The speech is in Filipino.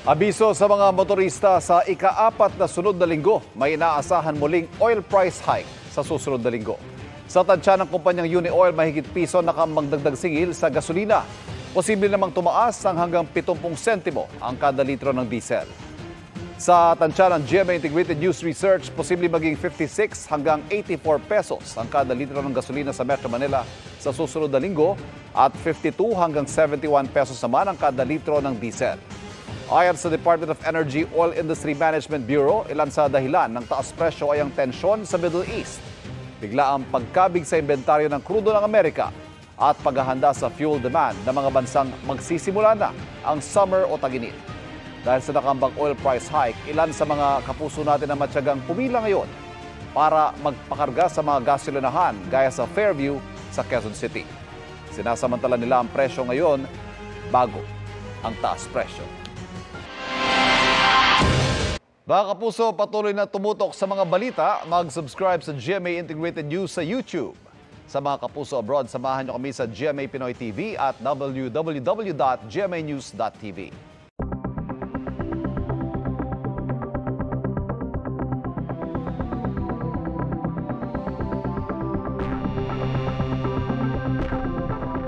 Abiso sa mga motorista sa ika-4 na sunod na linggo, may inaasahan muling oil price hike sa susunod na linggo. Sa tansya ng kumpanyang Uni-Oil, mahigit piso nakamagdagdag singil sa gasolina. Posible namang tumaas ang hanggang 70 sentimo ang kada litro ng diesel. Sa tansya ng GMA Integrated News Research, posible maging 56 hanggang 84 pesos ang kada litro ng gasolina sa Metro Manila sa susunod na linggo at 52 hanggang 71 pesos naman ang kada litro ng diesel. Ayon sa Department of Energy Oil Industry Management Bureau, ilan sa dahilan ng taas presyo ay ang tensyon sa Middle East, bigla ang pagkabig sa inventaryo ng krudo ng Amerika at paghahanda sa fuel demand ng mga bansang magsisimula na ang summer o tag-init. Dahil sa nakambang oil price hike, ilan sa mga kapuso natin ang matyagang pumila ngayon para magpakarga sa mga gasolinahan gaya sa Fairview sa Quezon City. Sinasamantala nila ang presyo ngayon bago ang taas presyo. Mga kapuso, patuloy na tumutok sa mga balita, mag-subscribe sa GMA Integrated News sa YouTube. Sa mga kapuso abroad, samahan niyo kami sa GMA Pinoy TV at www.gmanews.tv.